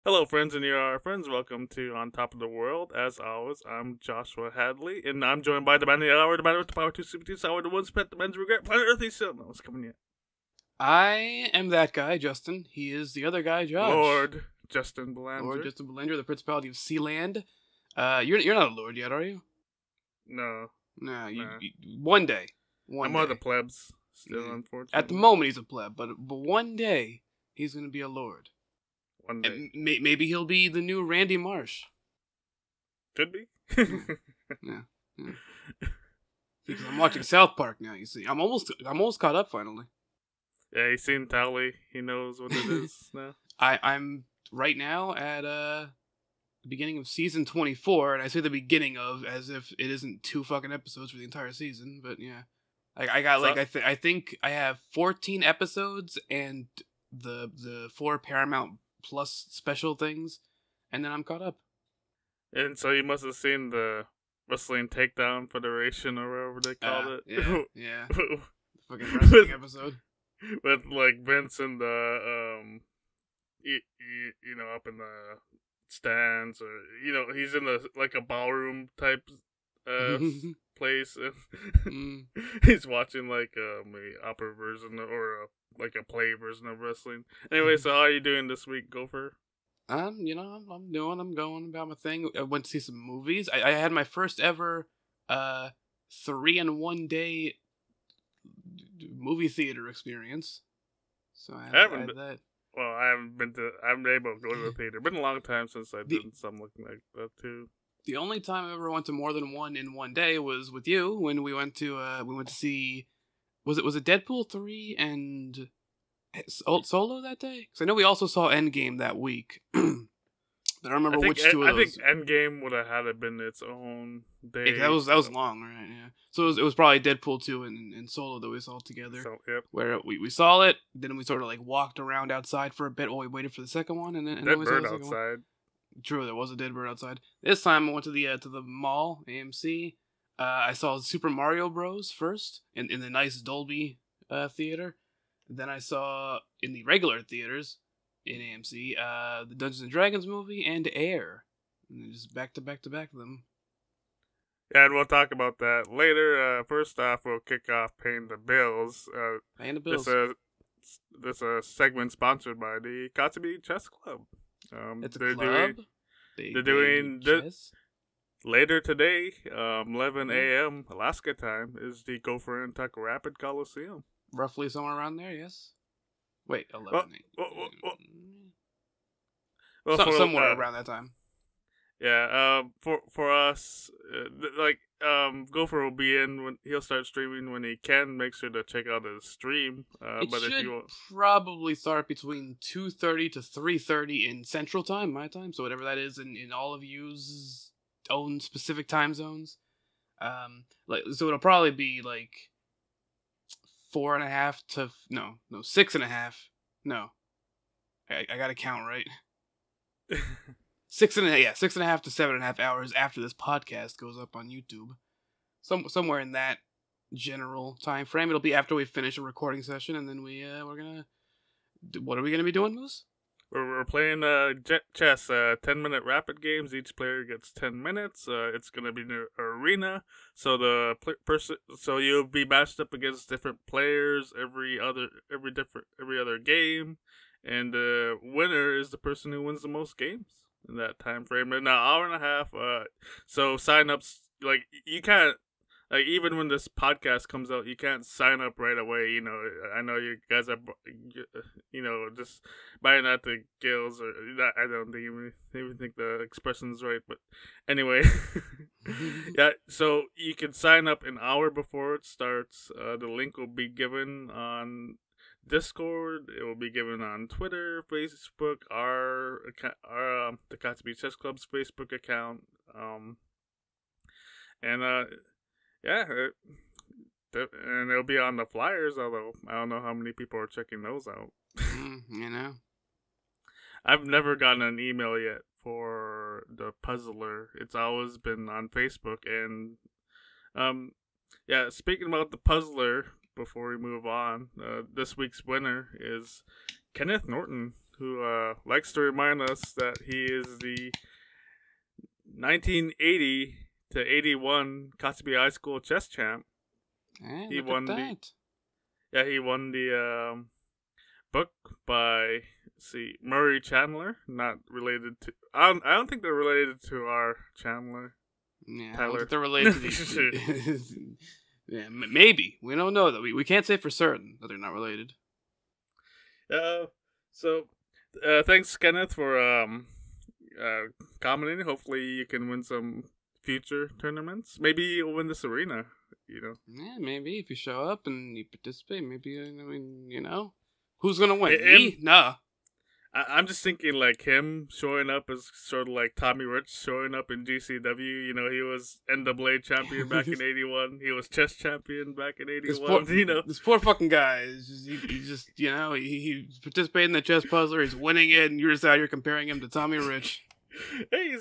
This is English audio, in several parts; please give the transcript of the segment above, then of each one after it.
Hello, friends and your friends. Welcome to On Top of the World. As always, I'm Joshua Hadley, and I'm joined by the man of the hour, the man with the power to super to sour, the one spent the man's regret, planet Earth. He's still no, it's coming yet. I am that guy, Justin. He is the other guy, Josh. Lord Justin Belanger. Lord Justin Belanger, the Principality of Sealand. You're not a lord yet, are you? No, No, nah. one day. I'm one of the plebs still, unfortunately. At the moment, he's a pleb, but one day he's gonna be a lord. One day, And maybe he'll be the new Randy Marsh. could be. Yeah. Because I'm watching South Park now. You see, I'm almost caught up finally. Yeah, he's seen Tally. He knows what it is now. I'm right now at the beginning of season 24, and I say the beginning of as if it isn't 2 fucking episodes for the entire season. But yeah, I got I think I have 14 episodes and the 4 Paramount Plus special things, and then I'm caught up. And so you must have seen the Wrestling Takedown Federation or whatever they called it. Yeah. Fucking wrestling episode. With like Vince and the you know, up in the stands, or he's in like a ballroom type place, and he's watching like a opera version or like a play version of wrestling. Anyway, so how are you doing this week, Gopher? I'm going about my thing. I went to see some movies. I had my first ever 3-in-1 day movie theater experience. So I had that. Well, I haven't been able to go to the theater. Been a long time since I did something like that too. The only time I ever went to more than one in one day was with you when we went to see was it Deadpool 3 and Solo that day? Because I know we also saw Endgame that week. But I don't remember which two of those. I think Endgame would have had it been its own day. Yeah, that was long, right? Yeah. So it was probably Deadpool 2 and Solo that we saw together. So, yep. Where we saw it, then we sort of like walked around outside for a bit while we waited for the second one, and then we saw the second outside. One. True, there was a dead bird outside. This time I went to the mall, AMC. I saw Super Mario Bros. First in the nice Dolby theater. Then I saw in the regular theaters in AMC the Dungeons and Dragons movie and Air. And just back to back them. Yeah, and we'll talk about that later. First off, we'll kick off Paying the Bills. Paying the Bills. This segment sponsored by the Katsubi Chess Club. It's a club? They're doing this later today, 11 a.m. Alaska time, is the Gopher and Tuck Rapid Coliseum. Roughly somewhere around there, yes? Wait, 11. Somewhere around that time. Yeah, for us, Gopher will be in when he'll start streaming when he can. Make sure to check out his stream. But should probably start between 2:30 to 3:30 in Central Time, my time. So whatever that is in all of you's own specific time zones. So it'll probably be like 4.5 to 6.5. No, I gotta count right. 6.5 to 7.5 hours after this podcast goes up on YouTube. Somewhere in that general time frame. It'll be after we finish a recording session, and then we're gonna. What are we gonna be doing, Moose? We're playing chess. 10-minute rapid games. Each player gets 10 minutes. It's gonna be an arena, so the so you'll be matched up against different players every other game, and the winner is the person who wins the most games in that time frame. In an hour and a half. So sign-ups, like, you can't, like, even when this podcast comes out, you can't sign up right away. I know you guys are, just buying out the gills, or that. I don't even think the expression's right, but anyway. Yeah, so you can sign up an hour before it starts. The link will be given on Discord. It will be given on Twitter, Facebook, the Katsubi Chess Club's Facebook account, yeah, and it'll be on the flyers. Although I don't know how many people are checking those out. I've never gotten an email yet for the Puzzler. It's always been on Facebook, and yeah. Speaking about the Puzzler, before we move on, this week's winner is Kenneth Norton, who likes to remind us that he is the 1980 to 81 Kotzebue High School chess champ. Hey, he won he won the book by Murray Chandler. Not related to. I don't think they're related to our Chandler. Yeah, Tyler. I don't think they're related to these. Yeah, maybe. We don't know that. We can't say for certain that they're not related. Thanks, Kenneth, for commenting. Hopefully, you can win some future tournaments. Maybe you'll win this arena. Yeah, maybe if you show up and you participate, maybe. Who's gonna win? Me? Nah. I'm just thinking like him showing up as sort of like Tommy Rich showing up in GCW. He was NAA champion back in '81. He was chess champion back in '81. This poor fucking guy is he's participating in the chess puzzler. He's winning it, and you're just out here comparing him to Tommy Rich. Hey,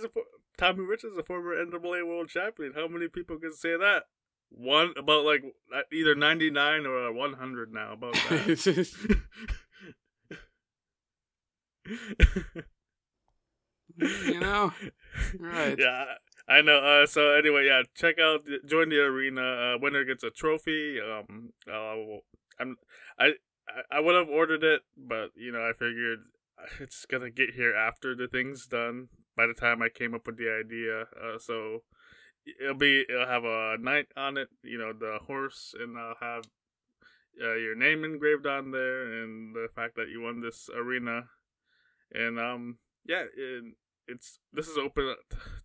Tommy Rich is a former NAA world champion. How many people can say that? One about like either 99 or 100 now about that. Right. Yeah, I know. So anyway, yeah, join the arena. Winner gets a trophy. I would have ordered it, but I figured it's gonna get here after the thing's done. By the time I came up with the idea, so it'll have a knight on it. The horse, and I'll have your name engraved on there, and the fact that you won this arena. And this is open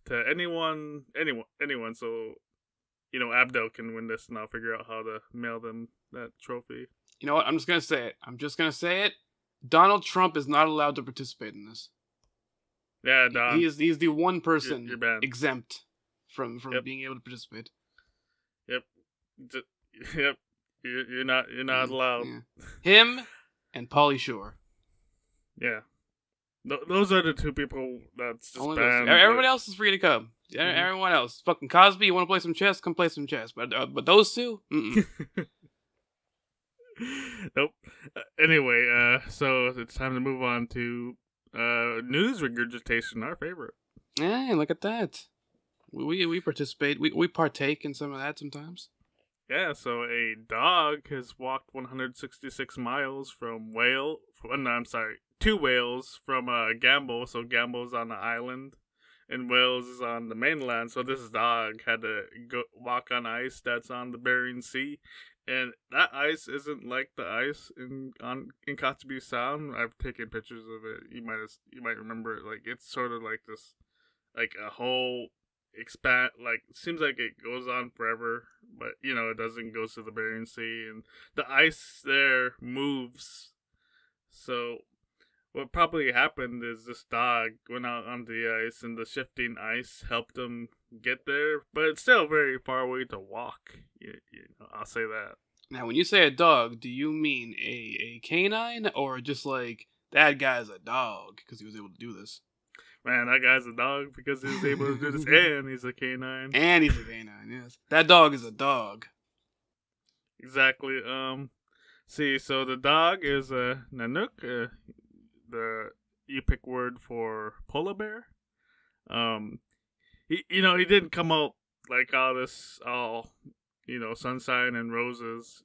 to anyone. So Abdel can win this, and I'll figure out how to mail them that trophy. You know what? I'm just gonna say it. Donald Trump is not allowed to participate in this. Yeah, Don. He's the one person you're banned. Exempt from being able to participate. Yep. Yep. You're not allowed. Yeah. Him and Pauly Shore. Yeah. Those are the two people that's just only banned. Everybody else is free to come. Mm-hmm. Everyone else. Fucking Cosby, you want to play some chess? Come play some chess. But those two? Nope. Anyway, so it's time to move on to news regurgitation, our favorite. Hey, look at that. We participate. We partake in some of that sometimes. Yeah, so a dog has walked 166 miles from Wales. To Wales from Gamble. So Gamble's on the island, and Wales is on the mainland. So this dog had to walk on ice that's on the Bering Sea, and that ice isn't like the ice in Kotzebue Sound. I've taken pictures of it. You might remember it. Like it's sort of like this, like a whole expand. Like seems like it goes on forever, but it doesn't. Go to the Bering Sea, and the ice there moves. So what probably happened is this dog went out on the ice, and the shifting ice helped him get there, but it's still very far away to walk. I'll say that. Now, when you say a dog, do you mean a canine, or just like, that guy's a dog because he was able to do this? Man, that guy's a dog because he was able to do this, and he's a canine. And he's a canine, yes. That dog is a dog. Exactly. So the dog is a Nanook, the Yupik word for polar bear. He didn't come out like all this, sunshine and roses.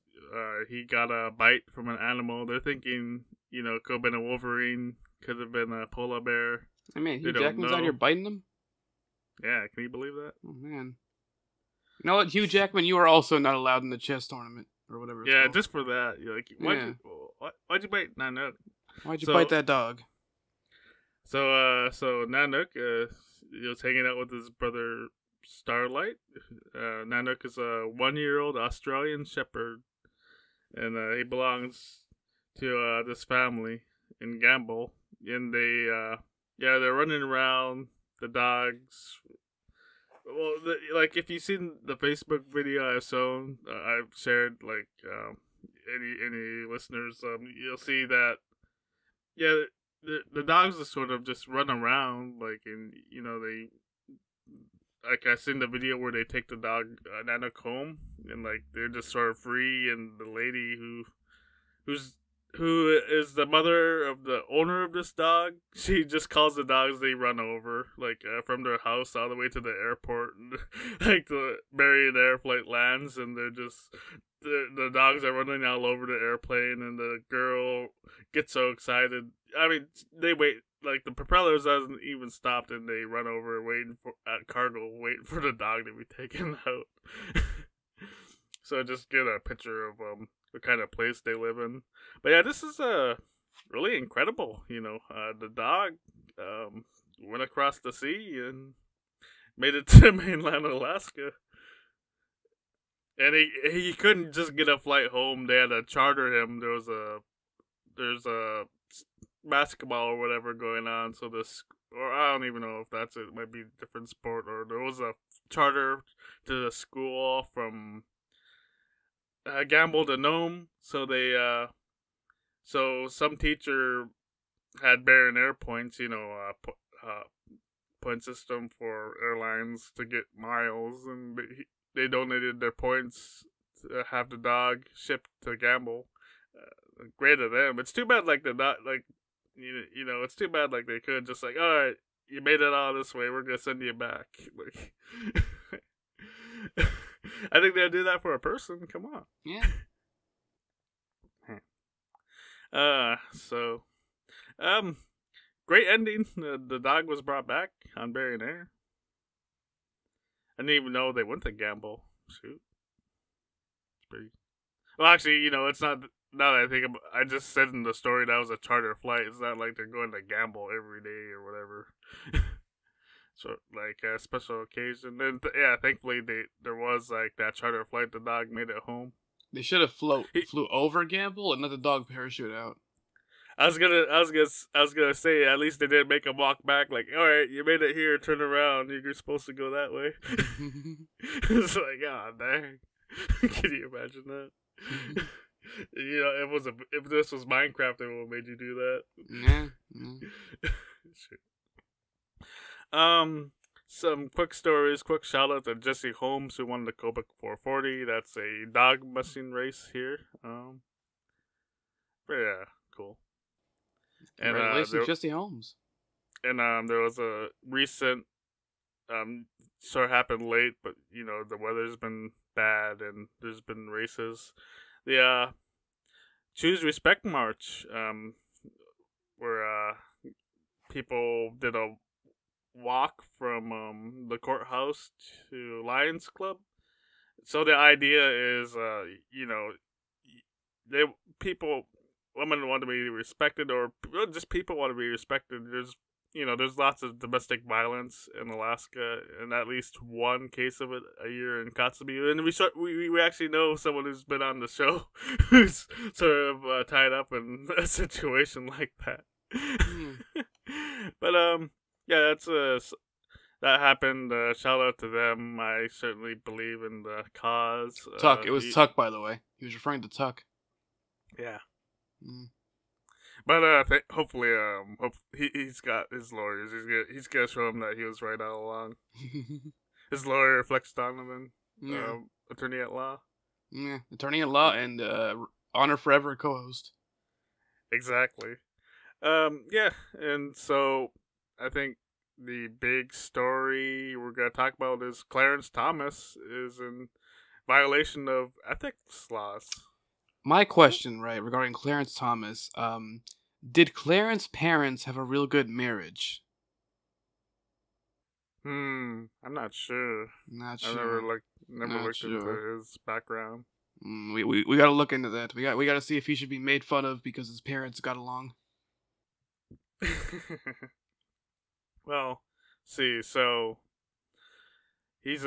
He got a bite from an animal. They're thinking, could have been a wolverine, could have been a polar bear. I mean, Hugh Jackman's out here biting them? Yeah, can you believe that? Oh, man. You know what, Hugh Jackman, you are also not allowed in the chess tournament, or whatever it's called. Just for that. Why'd you bite Nanook? Why'd you bite that dog? So Nanook was hanging out with his brother Starlight. Nanook is a 1-year-old Australian Shepherd, and he belongs to this family in Gamble. And they're running around. The dogs. Well, if you've seen the Facebook video I've shared, any listeners, you'll see that. Yeah, the dogs just sort of just run around, they. I've seen the video where they take the dog Nanook home, and they're just sort of free, and the lady who's who is the mother of the owner of this dog, she just calls the dogs they run over, like from their house all the way to the airport. And, like the Marriott flight lands, and they're just the dogs are running all over the airplane, and the girl gets so excited. I mean, they wait. Like the propellers doesn't even stop, and they run over waiting for at cargo, waiting for the dog to be taken out. So just get a picture of the kind of place they live in. But yeah, this is really incredible. The dog went across the sea and made it to mainland Alaska. And he couldn't just get a flight home. They had to charter him. There's a basketball or whatever going on. So or I don't even know if that's it. It might be a different sport. Or there was a charter to the school from Gamble to Nome. So so some teacher had Baron Air points. Point system for airlines to get miles, and they donated their points to have the dog shipped to Gamble. Great of them. It's too bad, like the dog, like it's too bad, like they could just like, all right, you made it all this way, we're gonna send you back. Like, I think they'll do that for a person. Come on. Yeah. So, great ending. The dog was brought back on Baron Air. I didn't even know they went to Gamble. Shoot. It's pretty. Well, actually, it's not. Now that I think about, I just said in the story that was a charter flight. It's not like they're going to Gamble every day or whatever. So, like a special occasion. And thankfully there was like that charter flight. The dog made it home. They should have flew over Gamble and let the dog parachute out. I was gonna say at least they didn't make him walk back. Like, all right, you made it here. Turn around. You're supposed to go that way. It's like, oh dang. Can you imagine that? If this was Minecraft, they would have made you do that. Yeah. Some quick stories. Quick shout out to Jessie Holmes, who won the Quebec 440. That's a dog mushing race here. But yeah, cool. Congratulations, Jessie Holmes. And there was a recent sort of happened late, but the weather's been bad and there's been races. The Choose Respect March, where people did a walk from the courthouse to Lions Club. So the idea is, women want to be respected, or just people want to be respected. There's lots of domestic violence in Alaska, and at least one case of it a year in Kotzebue. And we actually know someone who's been on the show who's sort of tied up in a situation like that. But yeah, that happened. Shout out to them. I certainly believe in the cause. Tuck. It was Tuck, by the way. He was referring to Tuck. Yeah. But hopefully, he's got his lawyers. He's gonna show him that he was right all along. His lawyer, Flex Donovan, attorney at law. Yeah, attorney at law and Honor Forever co-host. Exactly. Yeah, and so I think the big story we're gonna talk about is Clarence Thomas is in violation of ethics laws. My question, right, regarding Clarence Thomas, did Clarence's parents have a real good marriage? I'm not sure. Not sure. I never looked into his background. We gotta look into that. We gotta see if he should be made fun of because his parents got along. Well, see, so he's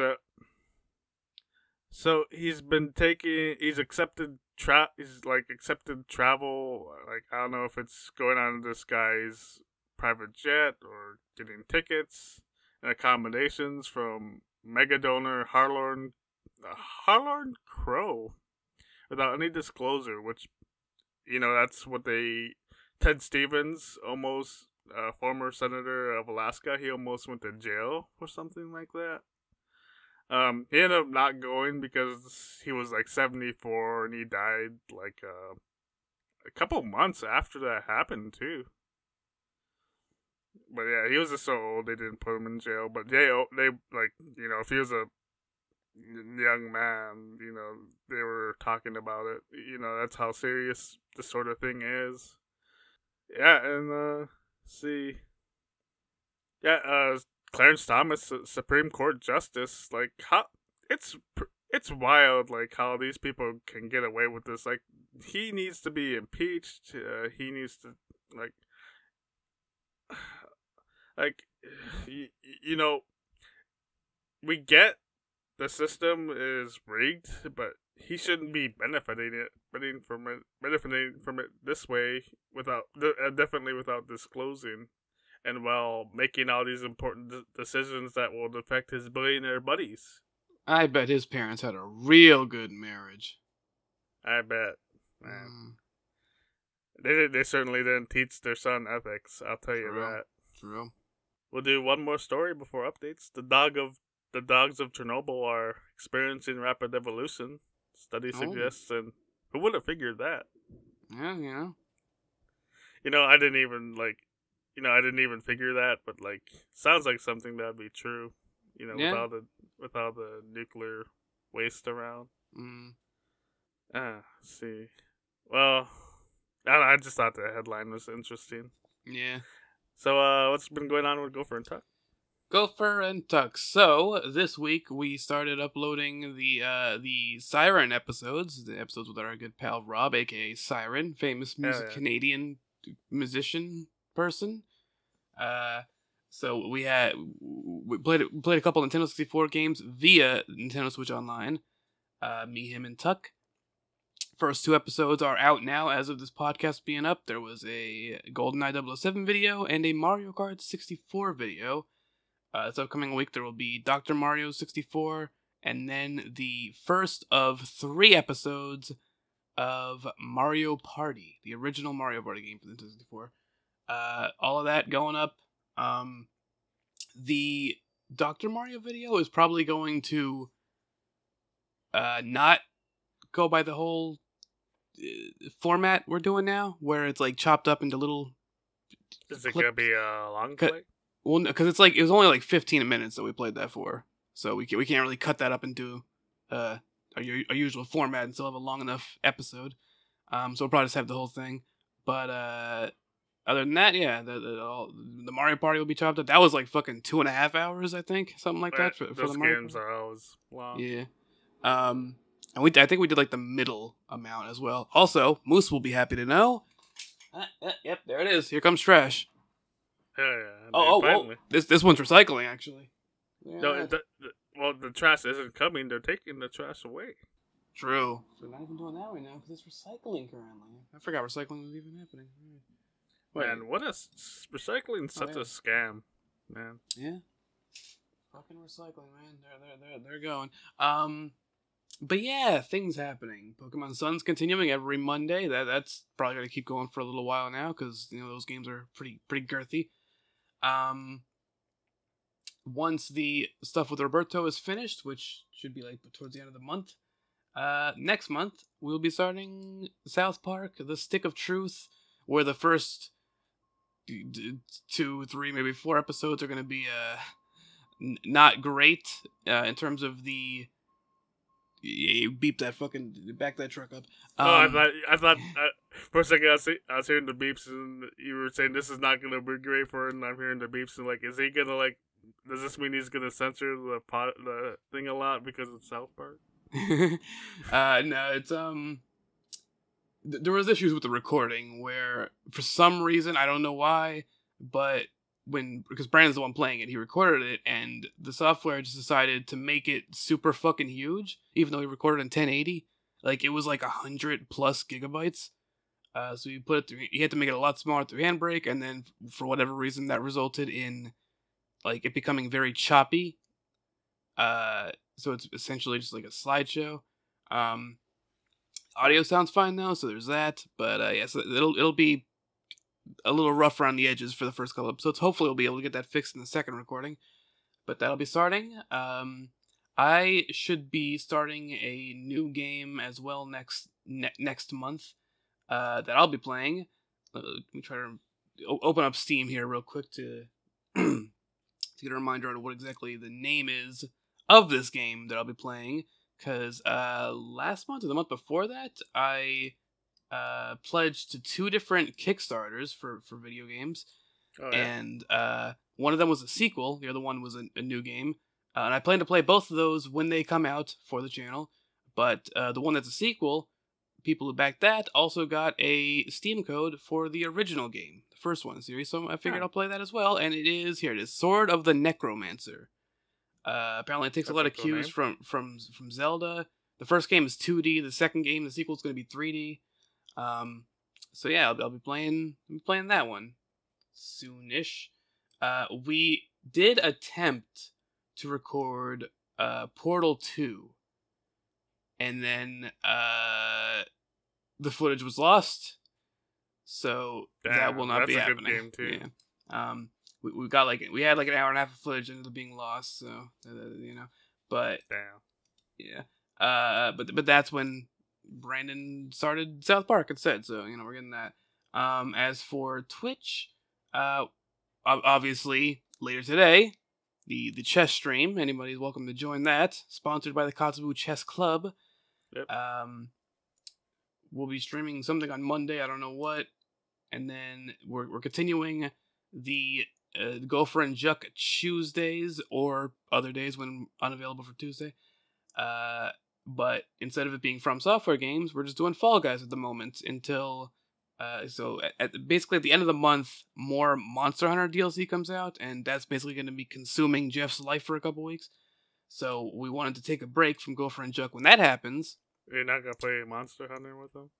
accepted accepted travel. Like, I don't know if it's going on this guy's private jet or getting tickets and accommodations from mega donor Harlorn Crow without any disclosure, which, that's what Ted Stevens, almost former senator of Alaska, he almost went to jail for something like that. He ended up not going because he was like 74 and he died like a couple months after that happened too. But yeah, he was just so old they didn't put him in jail. But they like, if he was a young man, they were talking about it. That's how serious this sort of thing is. Yeah, and see, yeah, Clarence Thomas, Supreme Court Justice, like how it's wild, like how these people can get away with this. Like he needs to be impeached. He needs to like like you know we get the system is rigged, but he shouldn't be benefiting from it this way without definitely without disclosing, and while making all these important decisions that will affect his billionaire buddies. I bet his parents had a real good marriage. I bet, man. They certainly didn't teach their son ethics. I'll tell you that. True. We'll do one more story before updates. The dogs of Chernobyl are experiencing rapid evolution. Study suggests, and who would have figured that? Yeah. I didn't even I didn't even figure that, but sounds like something that'd be true. With all the nuclear waste around. See. Well, I just thought the headline was interesting. Yeah. So, what's been going on with Gopher and Tuck? Gopher and Tuck. So this week we started uploading the Siren episodes, the episodes with our good pal Rob, aka Siren, famous Canadian musician person. So we played a couple Nintendo 64 games via Nintendo Switch Online. Me, him, and Tuck. First 2 episodes are out now as of this podcast being up. There was a GoldenEye 007 video and a Mario Kart 64 video. This upcoming week there will be Dr. Mario 64 and then the first of 3 episodes of Mario Party, the original Mario Party game for the Nintendo 64. All of that going up. The Dr. Mario video is probably going to not go by the whole format we're doing now, where it's chopped up into little. Is it gonna be a long play? Well, because it was only 15 minutes that we played that for, so we can't really cut that up into our usual format and still have a long enough episode. So we'll probably just have the whole thing. But other than that, yeah, the Mario Party will be chopped up. That was fucking 2.5 hours, I think, something like that for the Mario games are always long. Yeah. And I think we did the middle amount as well. Also, Moose will be happy to know. Yep, there it is. Here comes trash. Yeah. This one's recycling, actually. Yeah. No, the trash isn't coming. They're taking the trash away. True. So we're not even doing that right now because it's recycling currently. I forgot recycling was even happening. Man, what is recycling? Such a scam, man. Yeah. Fucking recycling, man. They're going. But yeah, things happening. Pokemon Sun's continuing every Monday. That's probably gonna keep going for a little while now because those games are pretty girthy. Once the stuff with Roberto is finished, which should be towards the end of the month, next month we'll be starting South Park: The Stick of Truth, where the first 2, 3, maybe 4 episodes are gonna be not great in terms of the. You beep that fucking back that truck up. I thought for a second I was hearing the beeps and you were saying this is not gonna be great for it, and I'm hearing the beeps and is he gonna does this mean he's gonna censor the thing a lot because it's South Park? No, it's there was issues with the recording where for some reason I don't know why, but because Brandon's the one playing it, he recorded it, and the software just decided to make it super fucking huge, even though he recorded in 1080. It was 100 plus gigabytes. So he put it through. He had to make it a lot smaller through Handbrake, and then for whatever reason, that resulted in it becoming very choppy. So it's essentially just a slideshow. Audio sounds fine though, so there's that. But yeah, so it'll be a little rough around the edges for the first couple episodes. Hopefully we'll be able to get that fixed in the second recording. But that'll be starting. I should be starting a new game as well next month. that I'll be playing. Let me try to open up Steam here real quick to to get a reminder on what exactly the name is of this game that I'll be playing. Because last month or the month before that, I pledged to 2 different Kickstarters for video games. Oh, yeah. And one of them was a sequel, the other one was a new game. And I plan to play both of those when they come out for the channel. But the one that's a sequel, people who backed that also got a Steam code for the original game, the first one in the series. So I figured I'll play that as well. And here it is, Sword of the Necromancer. Apparently it takes a lot of cues from Zelda. The first game is 2D. The second game, the sequel, is going to be 3D. So yeah, I'll be playing that one soonish. We did attempt to record Portal 2, and then the footage was lost, so that will not be happening. That's a good game too. Yeah. We had like an hour and a half of footage ended up being lost, so but yeah. But that's when Brandon started South Park instead, so we're getting that. As for Twitch, obviously later today, the chess stream. Anybody's welcome to join that. Sponsored by the Kotzebue Chess Club. Yep. We'll be streaming something on Monday. I don't know what, and then we're continuing the Gopher and Juck Tuesdays or other days when unavailable for Tuesday. But instead of it being From Software games, we're just doing Fall Guys at the moment until basically at the end of the month, more Monster Hunter DLC comes out, and that's basically going to be consuming Jeff's life for a couple weeks. So we wanted to take a break from Gopher and Juck when that happens. You're not going to play Monster Hunter with them?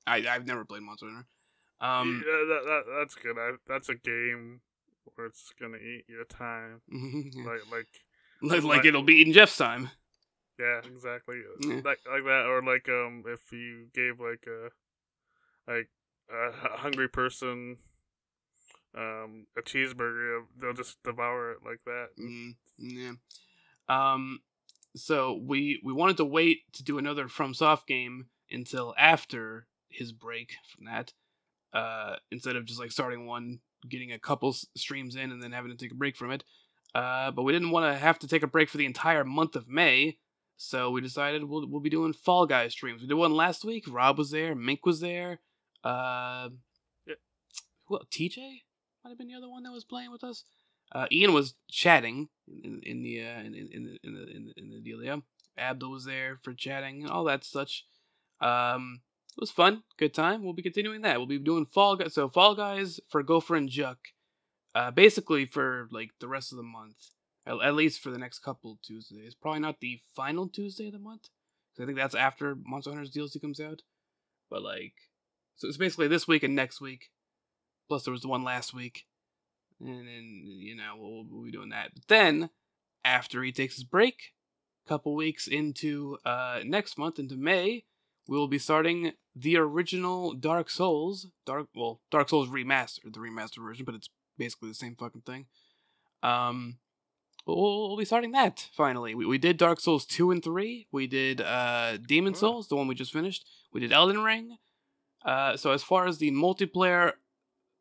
I've never played Monster Hunter. That's good. That's a game where it's going to eat your time. Like it'll be eating Jeff's time. Yeah, exactly. Yeah. Like that, or like if you gave like a hungry person a cheeseburger, they'll just devour it like that. Yeah. So we wanted to wait to do another FromSoft game until after his break from that, instead of just like starting one, getting a couple streams in, and then having to take a break from it. But we didn't want to have to take a break for the entire month of May, so we decided we'll be doing Fall Guys streams. We did one last week. Rob was there. Mink was there. Yeah. Well, TJ might have been the other one that was playing with us. Ian was chatting in the dealio. Abdul was there for chatting and all that such. It was fun, good time. We'll be continuing that. We'll be doing Fall Guys. So Fall Guys for Gopher and Juck, basically for like the rest of the month, at least for the next couple Tuesdays. Probably not the final Tuesday of the month, because I think that's after Monster Hunter's DLC comes out. But like, so it's basically this week and next week. Plus there was the one last week. And then, we'll be doing that. But then, after he takes his break, a couple weeks into next month, into May, we will be starting the original Dark Souls. Dark Souls Remastered, the remastered version, but it's basically the same fucking thing. We'll be starting that, finally. We did Dark Souls 2 and 3. We did Demon Souls, the one we just finished. We did Elden Ring. So as far as the multiplayer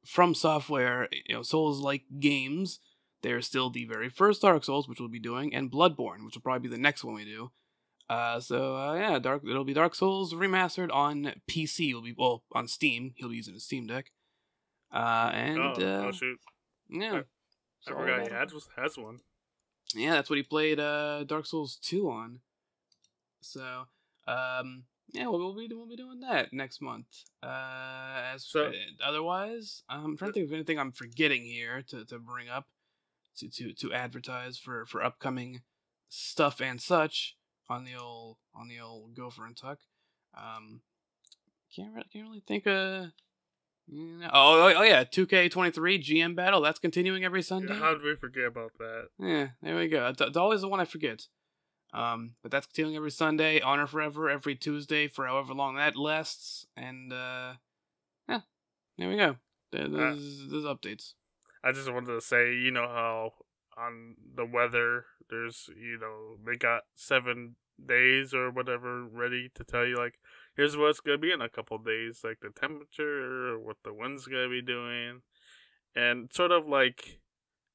From Software, Souls-like games, there's still the very first Dark Souls, which we'll be doing, and Bloodborne, which will probably be the next one we do. It'll be Dark Souls Remastered on PC. On Steam. He'll be using a Steam Deck. Oh shoot! Yeah, I forgot he has one. Yeah, that's what he played Dark Souls 2 on. So, we'll be doing that next month. Otherwise, I'm trying to think of anything I'm forgetting here to bring up to advertise for upcoming stuff and such on the old Gopher and Tuck. Can't really think of. Oh yeah, 2K23 GM Battle. That's continuing every Sunday. How did we forget about that? Yeah, there we go. It's always the one I forget. But that's continuing every Sunday. Honor Forever every Tuesday for however long that lasts. And there we go. There's updates. I just wanted to say, how on the weather, there's, they got 7 days or whatever ready to tell you, like, here's what it's gonna be in a couple days, like the temperature, what the wind's gonna be doing, and sort of like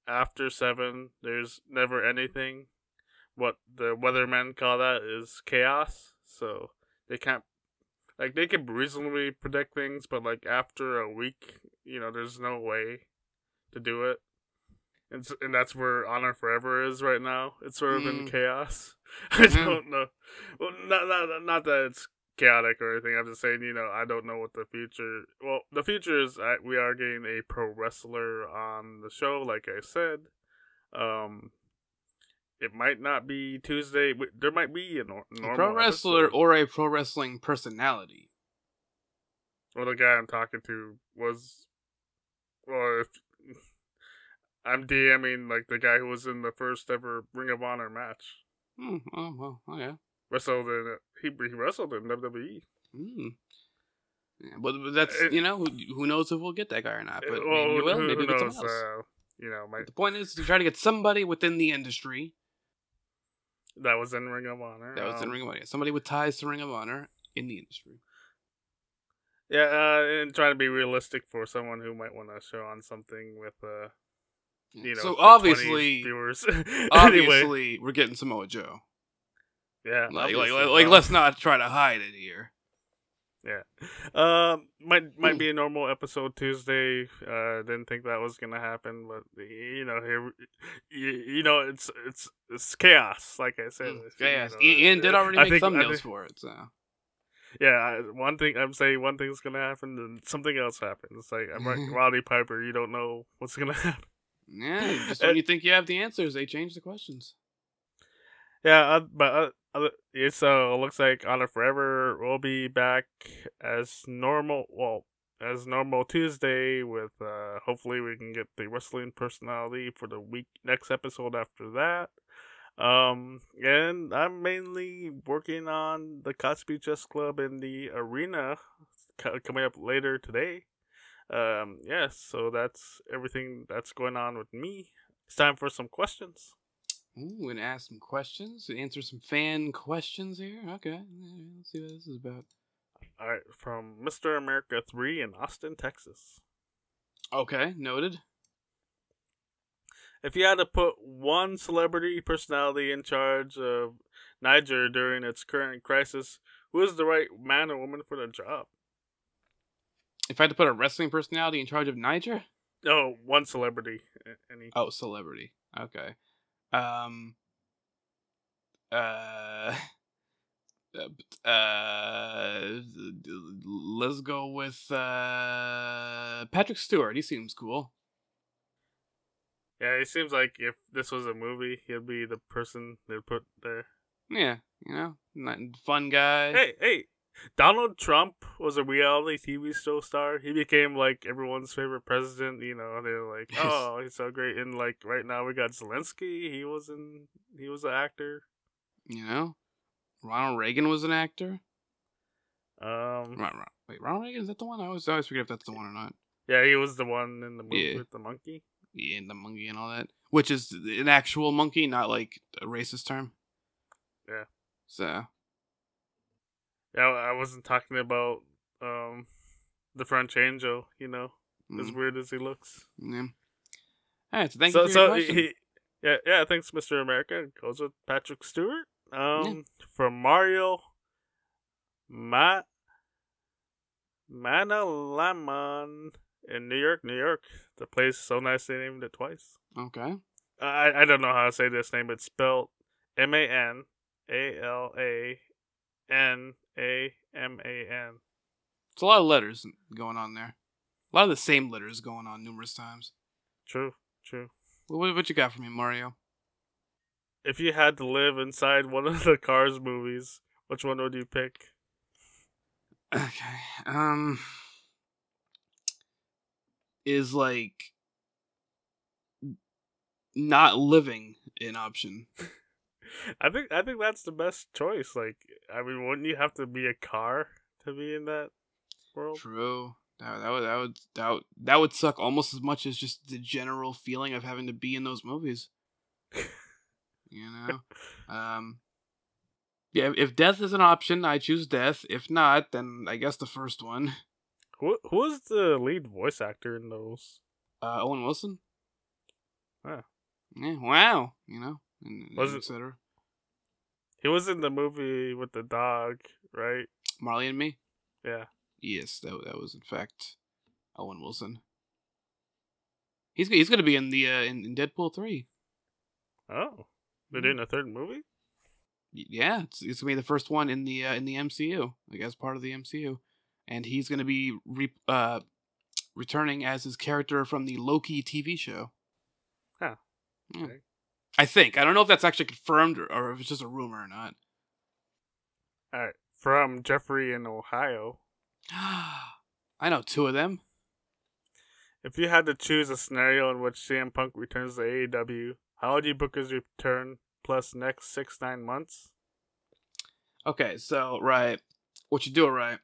after 7, there's never anything. What the weathermen call that is chaos. So they can't, like, they can reasonably predict things, but like after a week, there's no way to do it. And that's where Honor Forever is right now. It's sort of in chaos. I don't know. Well, not that it's chaotic or anything. I'm just saying, I don't know what the future. Well, the future is we are getting a pro wrestler on the show, like I said. It might not be Tuesday. There might be a normal pro wrestler episode. or a pro wrestling personality. Well, the guy I'm talking to was, well, if I'm DMing like the guy who was in the first ever Ring of Honor match. Oh well, okay. He wrestled in WWE. Yeah, but that's who knows if we'll get that guy or not. But well, maybe you will. Maybe who we'll get knows? someone else. The point is to try to get somebody within the industry that was in Ring of Honor. Somebody with ties to Ring of Honor in the industry. Yeah, and trying to be realistic for someone who might want to show on something with so obviously viewers. Obviously, we're getting Samoa Joe. Yeah, like let's not try to hide it here. Yeah, might be a normal episode Tuesday. Didn't think that was gonna happen, but here, it's chaos. Like I said, chaos. Ian did already make thumbnails for it, so. Yeah, one thing's gonna happen, and something else happens. It's like I'm like Roddy Piper. You don't know what's gonna happen. Yeah, just when you think you have the answers, they change the questions. Yeah, but it looks like Honor Forever will be back as normal. Well, as normal Tuesday with hopefully we can get the wrestling personality for the next episode after that. And I'm mainly working on the Cosby Chess Club in the arena coming up later today. So that's everything that's going on with me. It's time for some questions. Ooh, we're gonna ask some questions, answer some fan questions here. Okay, let's see what this is about. All right, from Mr. America 3 in Austin, Texas. Okay, noted. If you had to put one celebrity personality in charge of Niger during its current crisis, who is the right man or woman for the job? If I had to put a wrestling personality in charge of Niger? No, one celebrity. Any? Oh, celebrity. Okay. Let's go with Patrick Stewart. He seems cool. Yeah, he seems like if this was a movie, he'd be the person they'd put there. Yeah, fun guy. Hey, Donald Trump was a reality TV show star. He became like everyone's favorite president. They're like, oh, he's so great. And like right now we got Zelensky. He was an actor. Ronald Reagan was an actor. Wait, Ronald Reagan, is that the one? I always forget if that's the one or not. Yeah, he was the one in the movie with the monkey. Yeah, and the monkey and all that, which is an actual monkey, not like a racist term. Yeah. So. Yeah, I wasn't talking about the French Angel. As weird as he looks. Yeah. All right, so thank you for your question. Thanks, Mr. America. It goes with Patrick Stewart. From Mario Manalamon in New York. The place so nice they named it twice. Okay. I don't know how to say this name. It's spelled MANALAMAN. It's a lot of letters going on there. A lot of the same letters going on numerous times. True. What you got for me, Mario? If you had to live inside one of the Cars movies, which one would you pick? Okay. Is like not living an option? I think that's the best choice. Like, I mean, wouldn't you have to be a car to be in that world? True. That would suck almost as much as just the general feeling of having to be in those movies. Yeah, if death is an option, I choose death. If not, then I guess the first one. Who is the lead voice actor in those? Owen Wilson. Huh. Yeah, wow. Was it? Etc. He was in the movie with the dog, right? Marley and Me. Yeah. Yes, that was in fact Owen Wilson. He's gonna be in the in Deadpool 3. Oh, they're doing a third movie. Yeah, it's gonna be the first one in the MCU, I guess part of the MCU, and he's gonna be returning as his character from the Loki TV show. Huh. Yeah. Okay. I think. I don't know if that's actually confirmed or if it's just a rumor or not. All right, from Jeffrey in Ohio. I know 2 of them. If you had to choose a scenario in which CM Punk returns to AEW, how would you book his return plus next 6-9 months? Okay, so right, what you do right,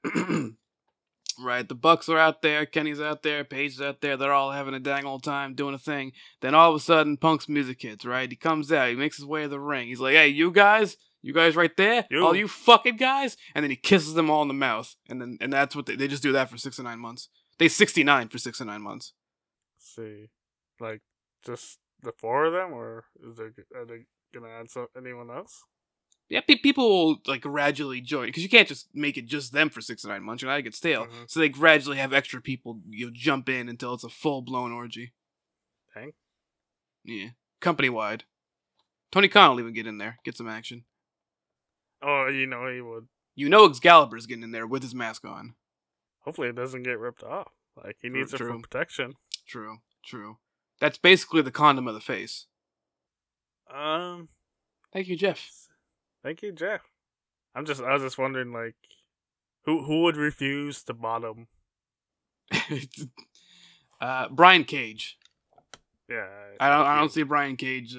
right. The Bucks are out there, Kenny's out there, Paige is out there. They're all having a dang old time doing a thing. Then all of a sudden, Punk's music hits. Right, he comes out, he makes his way to the ring. He's like, "Hey, you guys right there, all you fucking guys," and then he kisses them all in the mouth, and that's what they just do that for 6 to 9 months. They 69 for 6 to 9 months. See, like just the 4 of them, or are they gonna add anyone else? Yeah, people will like gradually join because you can't just make it just them for 6 to 9 months. It gets stale. Mm-hmm. So they gradually have extra people jump in until it's a full blown orgy. Dang. Yeah, company wide. Tony Khan will even get in there, get some action. Oh, he would. Excalibur's getting in there with his mask on. Hopefully, it doesn't get ripped off. Like he needs it for protection. True. That's basically the condom of the face. Thank you, Jeff. Thank you, Jeff. I was just wondering, like, who would refuse the bottom? Brian Cage. Yeah, I don't see Brian Cage.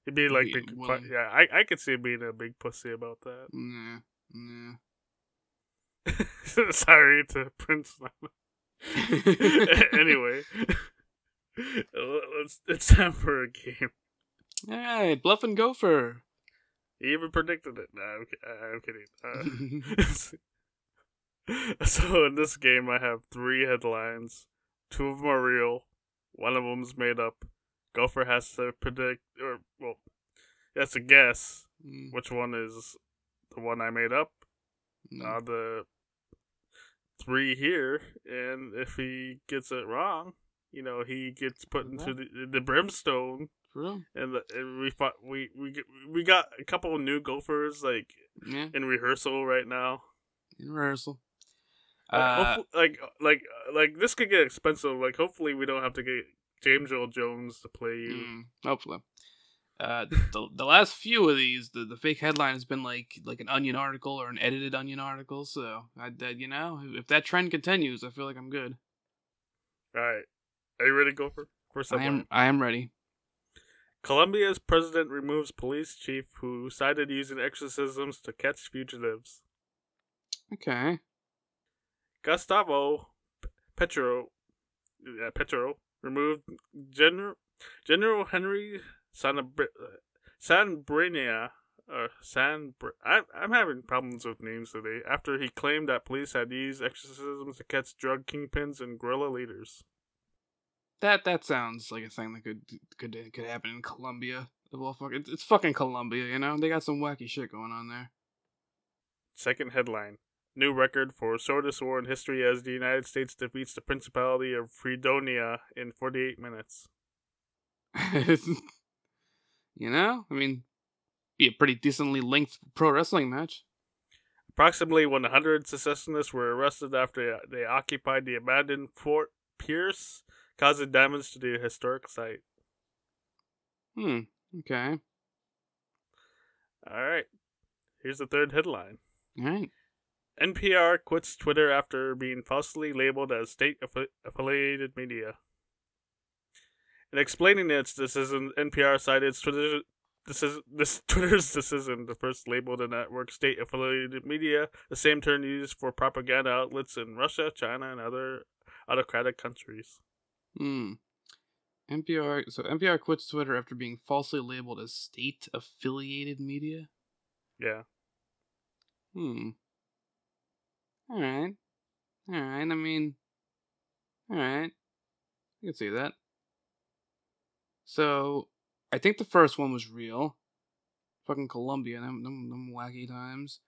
He'd be like big. Yeah, I could see him being a big pussy about that. Nah. Sorry to Prince. Anyway, it's time for a game. Hey, Bluffing Gopher. He even predicted it. No, I'm kidding. So in this game, I have 3 headlines. 2 of them are real. 1 of them's made up. Gopher has to predict, he has to guess which one is the one I made up. The 3 here, and if he gets it wrong, he gets put into the brimstone. Real? And we got a couple of new Gophers in rehearsal right now. In rehearsal. Like this could get expensive. Like hopefully we don't have to get James Earl Jones to play you. Hopefully. The last few of these, the fake headline has been like an Onion article or an edited Onion article. So if that trend continues, I feel like I'm good. All right, are you ready, Gopher? First headline. I am ready. Colombia's president removes police chief who cited using exorcisms to catch fugitives. Okay. Gustavo Petro removed General Henry Sanbrenia. I'm having problems with names today. After he claimed that police had used exorcisms to catch drug kingpins and guerrilla leaders. That sounds like a thing that could happen in Colombia. Well, it's fucking Colombia, They got some wacky shit going on there. Second headline. New record for shortest war in history as the United States defeats the Principality of Fredonia in 48 minutes. Be a pretty decently length pro wrestling match. Approximately 100 secessionists were arrested after they occupied the abandoned Fort Pierce, causing damage to the historic site. Okay. Alright. Here's the third headline. Alright. NPR quits Twitter after being falsely labeled as state-affiliated media. In explaining its decision, NPR cited Twitter's decision to first label the network state-affiliated media, the same term used for propaganda outlets in Russia, China, and other autocratic countries. NPR quits Twitter after being falsely labeled as state-affiliated media? Yeah. All right. All right. I mean, all right. I can see that. So, I think the first one was real. Fucking Colombia, them wacky times.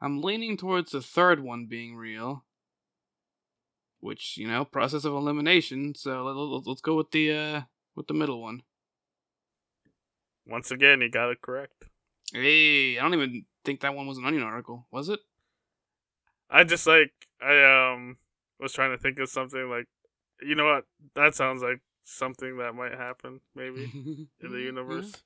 I'm leaning towards the third one being real, which process of elimination. So let's go with the middle one. Once again, you got it correct. Hey, I don't even think that one was an Onion article, was it? I just was trying to think of something like, you know what? That sounds like something that might happen, maybe in the universe.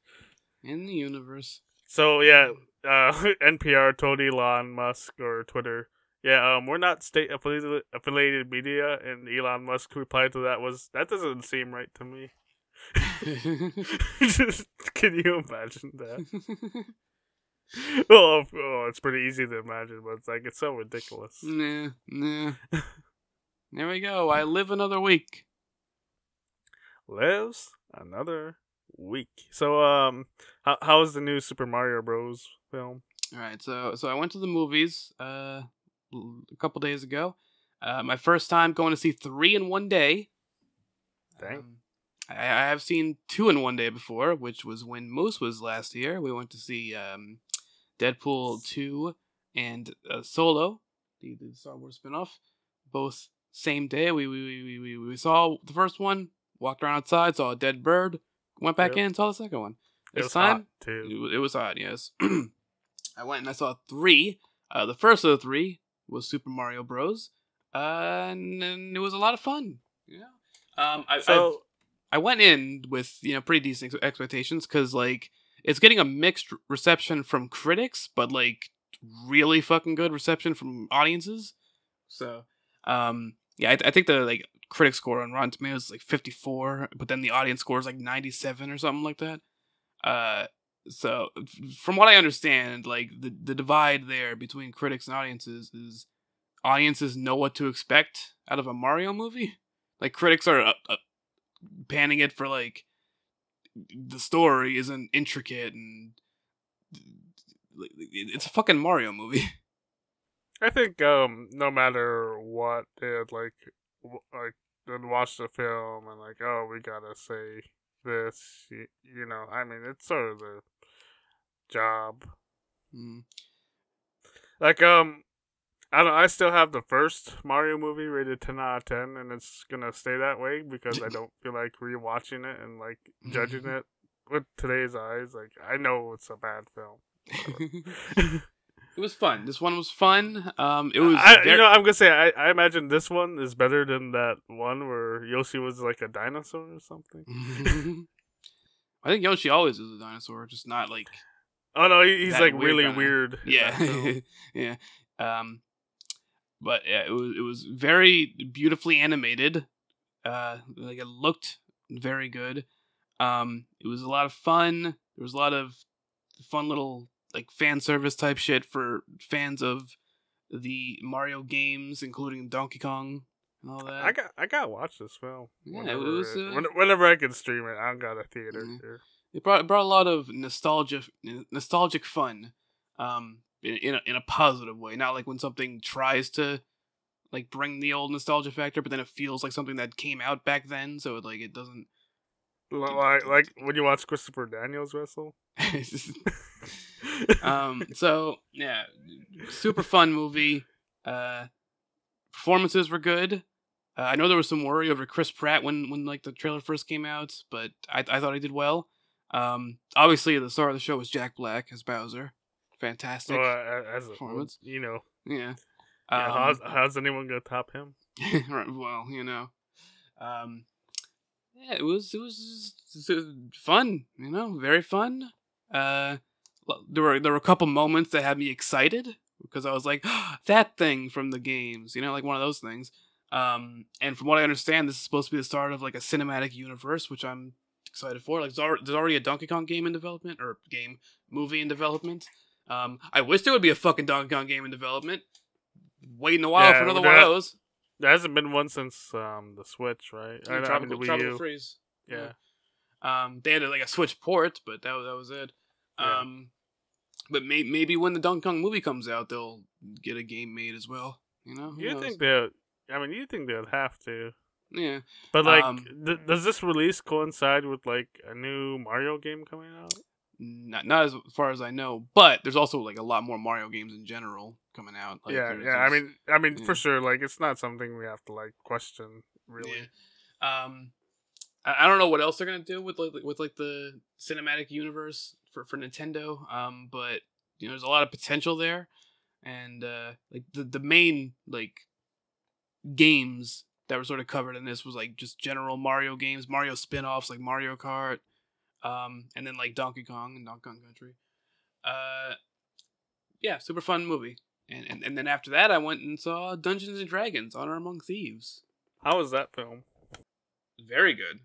Yeah. In the universe. So yeah, NPR told Elon Musk or Twitter, yeah, we're not state affiliated media, and Elon Musk replied to that doesn't seem right to me. Can you imagine that? Well, it's pretty easy to imagine, but it's so ridiculous. Nah. There we go. I live another week. Lives another week. So, how's the new Super Mario Bros. Film? All right, so I went to the movies a couple days ago. My first time going to see 3 in one day. Dang. I have seen 2 in one day before, which was when Moose was last year. We went to see Deadpool 2 and Solo, the Star Wars spinoff, both same day. We saw the first one, walked around outside, saw a dead bird, went back in, and saw the second one. This time, hot too. It was hot, yes. I went and I saw 3. The first of the 3 was Super Mario Bros. And it was a lot of fun. Yeah. I went in with pretty decent expectations because it's getting a mixed reception from critics, but really fucking good reception from audiences. So, yeah, I think the critic score on Rotten Tomatoes is 54, but then the audience score is 97 or something like that. So from what I understand, the divide there between critics and audiences is audiences know what to expect out of a Mario movie. Critics are panning it for the story isn't intricate and it's a fucking Mario movie. I think no matter what, they'd they'd watch the film and oh, we gotta say this. I mean, it's sort of the job. I don't know, I still have the first Mario movie rated 10 out of 10, and it's gonna stay that way because I don't feel like rewatching it and judging it with today's eyes. I know it's a bad film. It was fun. This one was fun. It was. I'm gonna say I imagine this one is better than that one where Yoshi was a dinosaur or something. I think Yoshi always is a dinosaur, just not Oh no, he's really kinda. weird. Yeah, yeah. But yeah, it was very beautifully animated. It looked very good. It was a lot of fun. There was a lot of fun little fan service type shit for fans of the Mario games, including Donkey Kong and all that. I gotta watch this film. Yeah, whenever I can stream it. I don't got a theater here. It brought a lot of nostalgic fun. In a positive way, not when something tries to bring the old nostalgia factor, but then it feels like something that came out back then, so it doesn't. Like when you watch Christopher Daniels wrestle. So yeah, super fun movie. Performances were good. I know there was some worry over Chris Pratt when the trailer first came out, but I thought he did well. Obviously the star of the show was Jack Black as Bowser. Fantastic performance. Yeah. How's anyone gonna top him? Right, well, yeah, it was fun. Very fun. There were a couple moments that had me excited because I was like, that thing from the games, one of those things. And from what I understand, this is supposed to be the start of a cinematic universe, which I'm excited for. There's already a Donkey Kong game in development, or movie in development. I wish there would be a fucking Donkey Kong game in development. Waiting a while for another one of those. There hasn't been one since the Switch, right? Yeah, Tropical Freeze. Yeah. They had a Switch port, but that was it. Yeah. But maybe when the Donkey Kong movie comes out, they'll get a game made as well. You know, who You knows? think they'll? I mean, you think they'll have to? Yeah. But like, does this release coincide with like a new Mario game coming out? Not as far as I know, but there's also like a lot more Mario games in general coming out. Like, Yeah. I mean, for sure. Like, it's not something we have to like question, really. Yeah. I don't know what else they're gonna do with the cinematic universe for Nintendo. But you know, there's a lot of potential there, and like the main like games that were sort of covered in this was like just general Mario games, Mario spin-offs like Mario Kart, and then like Donkey Kong and Donkey Kong Country. Yeah, super fun movie. And then after that, I went and saw Dungeons and Dragons: Honor Among Thieves. How was that film? Very good.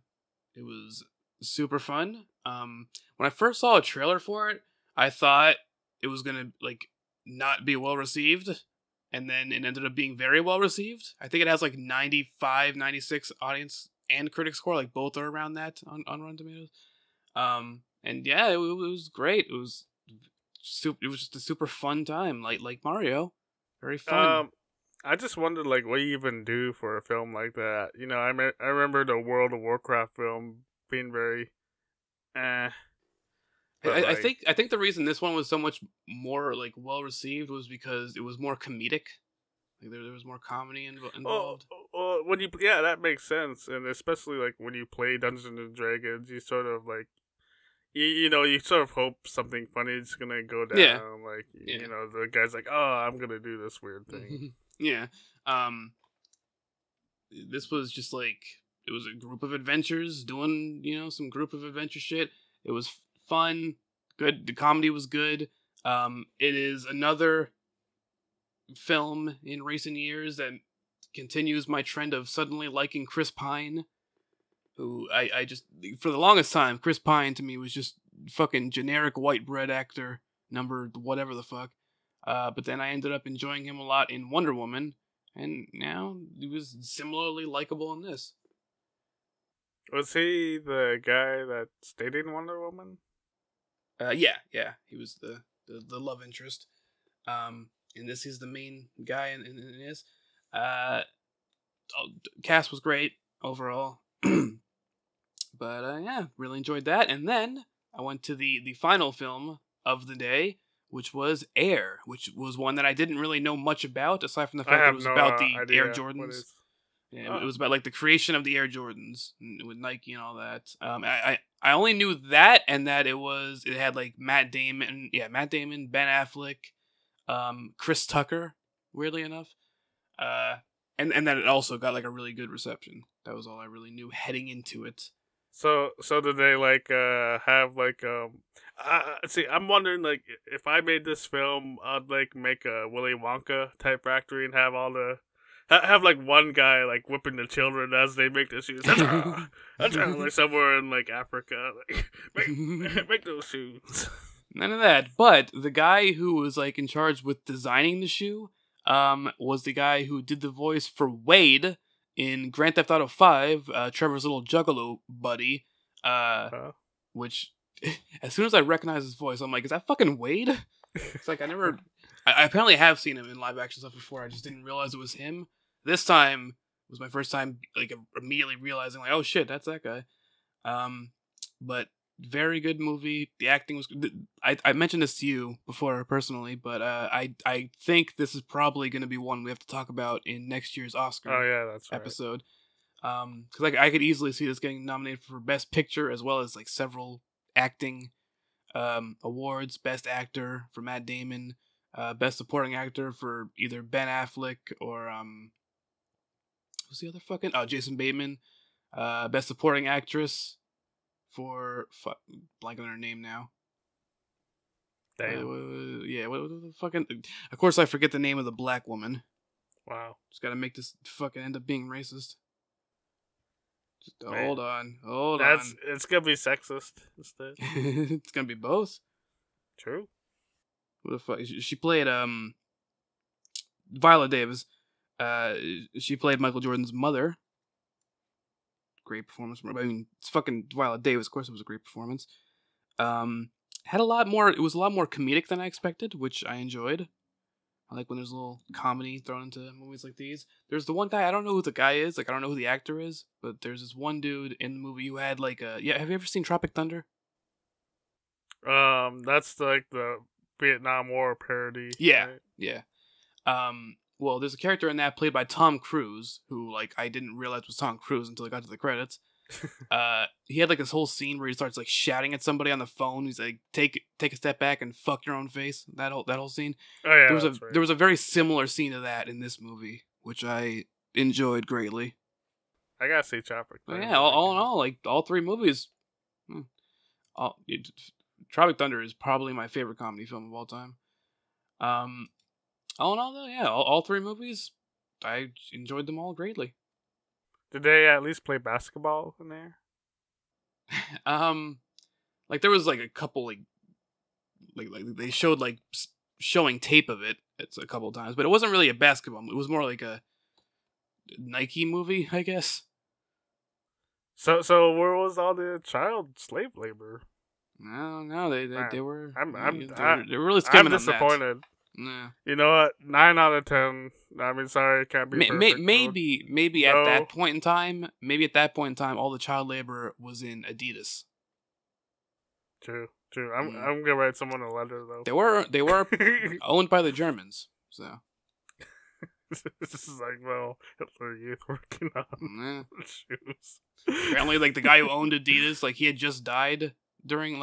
It was super fun. When I first saw a trailer for it, I thought it was gonna like not be well received, and then it ended up being very well received. I think it has like 95, 96 audience and critic score, like both are around that on Rotten Tomatoes. And yeah, it was great. It was just a super fun time, like Mario, very fun. I just wondered, like, what you even do for a film like that. You know, I remember the World of Warcraft film being very, eh. I think the reason this one was so much more like well received was because it was more comedic. Like there was more comedy involved. Yeah, that makes sense, and especially like when you play Dungeons and Dragons, you sort of like, you know, you sort of hope something funny is gonna go down. Yeah. Like, you know, the guy's like, oh, I'm gonna do this weird thing. Yeah. This was just like, it was a group of adventurers doing, you know, some group of adventure shit. It was fun, good. The comedy was good. It is another film in recent years that continues my trend of suddenly liking Chris Pine, who I just, for the longest time, Chris Pine to me was just fucking generic white bread actor number whatever the fuck. But then I ended up enjoying him a lot in Wonder Woman, and now he was similarly likable in this. Was he the guy that stayed in Wonder Woman? Yeah, he was the love interest. In this, he's the main guy in this. Cast was great overall, but yeah, really enjoyed that. And then I went to the final film of the day, which was Air, which was one that I didn't really know much about, aside from the fact that it was about the Air Jordans. Yeah, it was about like the creation of the Air Jordans with Nike and all that. I only knew that, and that it had like Matt Damon, Ben Affleck, Chris Tucker, weirdly enough, and that it also got like a really good reception. That was all I really knew heading into it. So did they like have like see, I'm wondering, like, if I made this film, I'd like make a Willy Wonka type factory and have all the have like one guy like whipping the children as they make the shoes. Like somewhere in like Africa, like make those shoes. None of that. But the guy who was like in charge with designing the shoe, was the guy who did the voice for Wade in Grand Theft Auto 5, Trevor's little juggalo buddy, which, as soon as I recognize his voice, I'm like, is that fucking Wade? It's like, I apparently have seen him in live action stuff before, I just didn't realize it was him. This time was my first time, like, immediately realizing, like, oh shit, that's that guy. But very good movie. The acting was good. I mentioned this to you before personally, but I think this is probably going to be one we have to talk about in next year's Oscar episode. Because like I could easily see this getting nominated for Best Picture as well as like several acting awards. Best Actor for Matt Damon, Best Supporting Actor for either Ben Affleck or who's the other fucking Jason Bateman. Best Supporting Actress for blanking on her name now. Yeah, what the fucking? Of course, I forget the name of the black woman. Wow, just gotta make this fucking end up being racist. Just Man. hold on. It's gonna be sexist instead. It's gonna be both. True. What the fuck? She played Viola Davis. She played Michael Jordan's mother. Great performance from her. I mean, it's fucking Viola Davis. Of course, it was a great performance. And had a lot more. It was a lot more comedic than I expected, which I enjoyed. I like when there's a little comedy thrown into movies like these. There's the one guy, I don't know who the guy is, like I don't know who the actor is, but there's this one dude in the movie who had like a have you ever seen Tropic Thunder? That's like the Vietnam War parody. Yeah. Right? Yeah. Well, there's a character in that played by Tom Cruise, who like I didn't realize was Tom Cruise until I got to the credits. He had like this whole scene where he starts like shouting at somebody on the phone. He's like, "Take a step back and fuck your own face." That whole scene. Oh yeah, there was a very similar scene to that in this movie, which I enjoyed greatly. I gotta see Tropic Thunder. Yeah, all in all, like all three movies. Tropic Thunder is probably my favorite comedy film of all time. All in all, though, yeah, all three movies, I enjoyed them all greatly. Did they at least play basketball in there? Like there was like a couple like they showed like showing tape of it a couple times, but it wasn't really a basketball movie. It was more like a Nike movie, I guess. So where was all the child slave labor? No, they were. They were really skimming. I'm disappointed. Nah. You know what? 9 out of 10. I mean, sorry, it can't be perfect. Maybe at that point in time, all the child labor was in Adidas. True. I'm gonna write someone a letter though. They were owned by the Germans, so. This is like, well, Hitler Youth working on shoes. Apparently, like the guy who owned Adidas, like he had just died during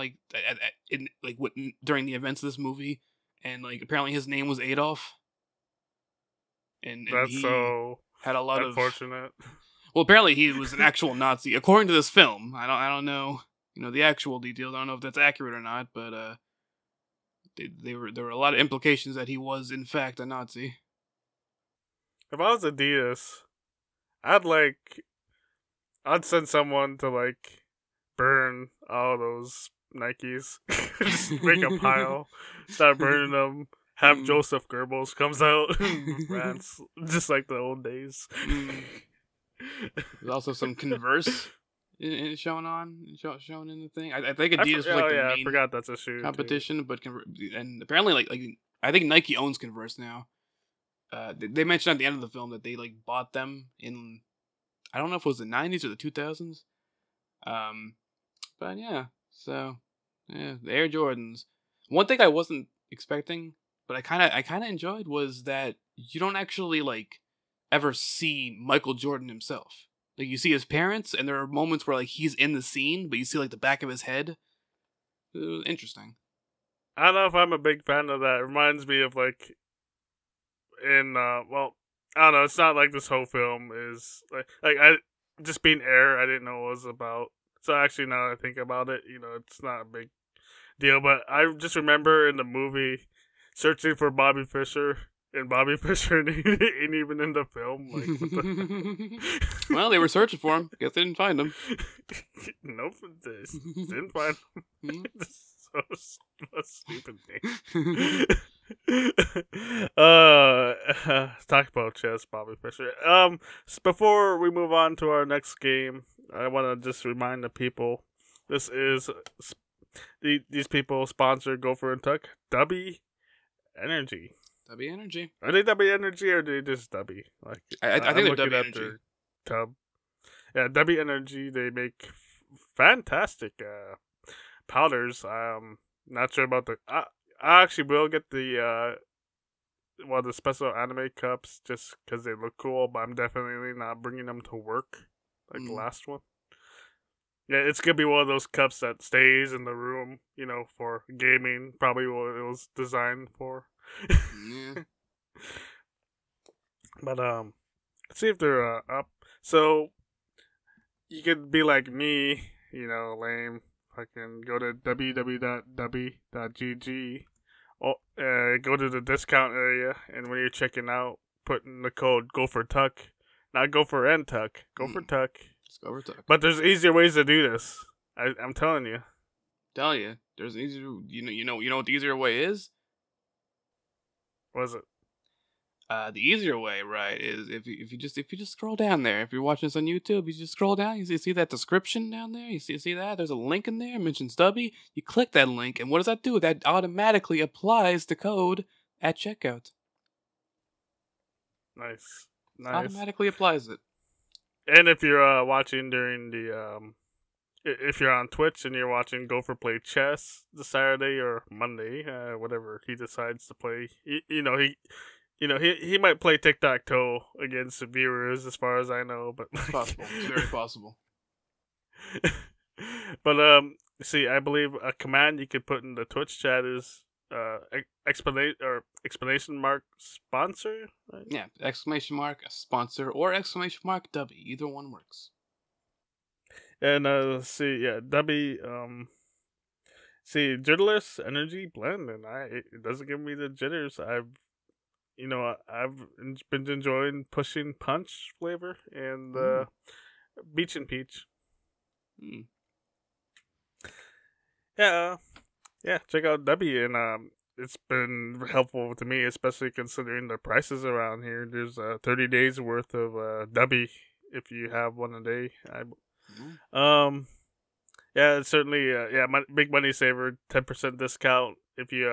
during the events of this movie, and like apparently his name was Adolf. And that's he so had a lot unfortunate. Well, apparently he was an actual Nazi, according to this film. I don't know, the actual details. I don't know if that's accurate or not, but there were a lot of implications that he was in fact a Nazi. If I was Adidas, I'd send someone to like burn all those Nikes. Just make a pile, start burning them. Have Joseph Goebbels comes out and rants, just like the old days. There's also some Converse shown in the thing. I think Adidas was like the main I forgot that's a shoe competition, too. But and apparently like I think Nike owns Converse now. They mentioned at the end of the film that they like bought them in, I don't know if it was the 90s or the 2000s. But yeah, so yeah, the Air Jordans. One thing I wasn't expecting, but I kind of enjoyed, was that you don't actually like ever see Michael Jordan himself. Like you see his parents, and there are moments where like he's in the scene, but you see like the back of his head. It was interesting. I don't know if I'm a big fan of that. It reminds me of like well, I don't know. It's not like this whole film is like I just being Air. I didn't know what it was about. So actually, now that I think about it, it's not a big deal. But I just remember in the movie searching for Bobby Fischer, and Bobby Fischer ain't even in the film. Like, well, they were searching for him. Guess they didn't find him. Nope, they didn't find him. So stupid thing. Talk about chess, Bobby Fischer. Before we move on to our next game, I want to just remind the people, this is these people sponsor Gopher and Tuck. W Energy. W Energy. Are they W Energy or are they just W? Like I think they're W Energy. Tub. Yeah, W Energy. They make fantastic powders. Not sure about the. I actually will get the the special anime cups just because they look cool, but I'm definitely not bringing them to work like the last one. Yeah, it's gonna be one of those cups that stays in the room, for gaming. Probably what it was designed for. Yeah. But let's see if they're up. So you could be like me, lame. Fucking go to www.w.gg. Go to the discount area, and when you're checking out, put in the code GopherTuck. Not Gopher and Tuck. GopherTuck. It's GopherTuck. But there's easier ways to do this. I'm telling you. There's an easier. You know what the easier way is? What is it? The easier way, right, is if you just scroll down there. If you're watching this on YouTube, you just scroll down. You see that description down there. You see that there's a link in there. It mentions Stubby. You click that link, and what does that do? That automatically applies the code at checkout. Nice. Automatically applies it. And if you're watching during the if you're on Twitch and you're watching Gopher play chess this Saturday or Monday, whatever he decides to play, he might play tic-tac-toe against the viewers, as far as I know. But it's possible. It's very possible. But see, I believe a command you could put in the Twitch chat is exclamation mark sponsor. Right? Yeah, exclamation mark sponsor or exclamation mark W. Either one works. And let's see, yeah, W. See, jitterless energy blend, and it doesn't give me the jitters. I've been enjoying pushing punch flavor and beach and peach. Mm. Yeah, check out W, and it's been helpful to me, especially considering the prices around here. There's 30 days worth of W if you have one a day. Yeah, it's certainly big money saver, 10% discount if you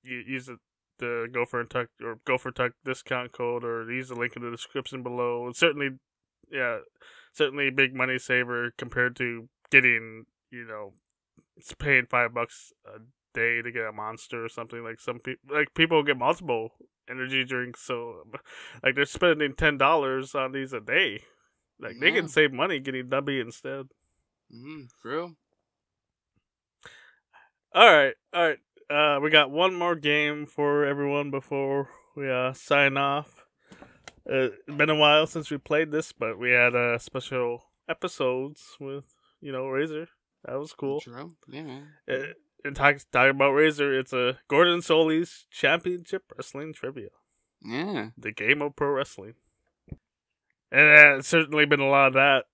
use the Gopher Tuck or Gopher Tuck discount code, or use the link in the description below. It's certainly a big money saver compared to getting, it's paying $5 a day to get a monster or something. Like people get multiple energy drinks, so like they're spending $10 on these a day. Like they can save money getting W instead. True. All right. We got one more game for everyone before we sign off. It's been a while since we played this, but we had special episodes with Razor. That was cool. True. Yeah, man. And talking about Razor, it's a Gordon Soley's Championship Wrestling Trivia. Yeah. The game of pro wrestling. And it's certainly been a lot of that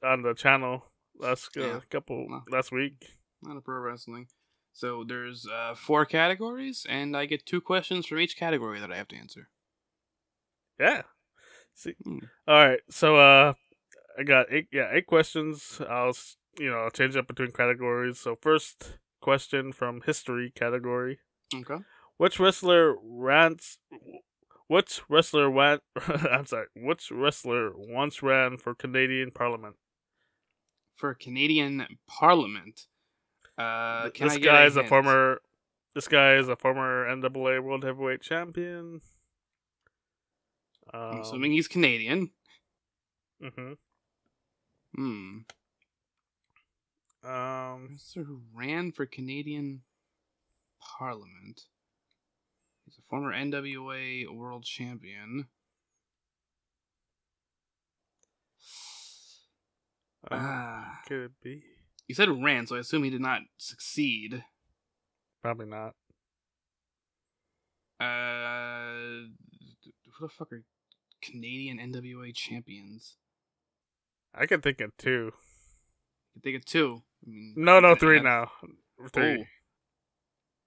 on the channel last week. Not a pro wrestling. So there's 4 categories, and I get 2 questions from each category that I have to answer. Yeah. See. All right. So I got 8 questions. I'll change up between categories. So first question from history category. Okay. Which wrestler once ran for Canadian Parliament? For Canadian Parliament? This guy is a former NAA World Heavyweight Champion. I'm assuming he's Canadian. Wrestler who ran for Canadian Parliament. He's a former NWA World Champion. Could it be? You said ran, so I assume he did not succeed. Probably not. Who the fuck are Canadian NWA champions? I can think of 2. You can think of 2. I mean, no, 3 now. 3.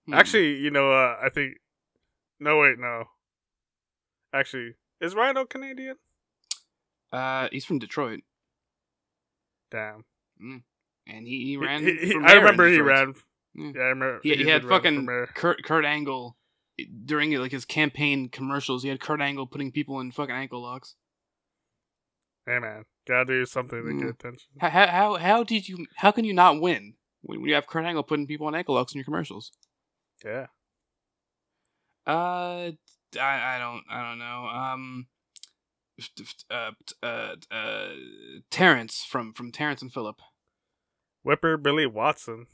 Oh. Actually, I think. No, wait, no. Actually, is Rhino Canadian? He's from Detroit. Damn. And he ran. I remember he ran. Yeah, I remember. He had fucking Kurt Angle during his campaign commercials. He had Kurt Angle putting people in fucking ankle locks. Hey man, gotta do something to get attention. How can you not win when you have Kurt Angle putting people in ankle locks in your commercials? Yeah. I don't know. Terrence from Terrence and Phillip. Whipper Billy Watson.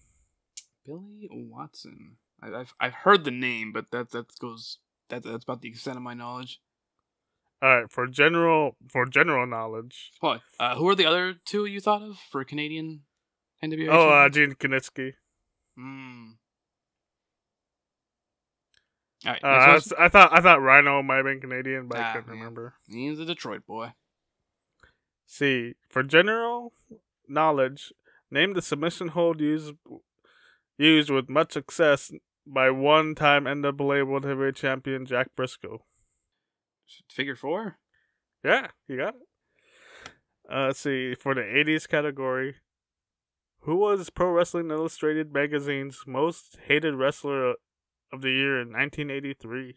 Billy Watson. I've heard the name, but that's about the extent of my knowledge. All right, for general knowledge. What? Who are the other 2 you thought of for Canadian NWA? Oh, Gene Knitsky. All right. I thought Rhino might have been Canadian, but I couldn't remember. He's a Detroit boy. See, for general knowledge, name the submission hold used with much success by one-time NAA World Heavyweight Champion Jack Briscoe. Figure 4? Yeah, you got it. Let's see, for the 80s category, who was Pro Wrestling Illustrated magazine's most hated wrestler of the year in 1983?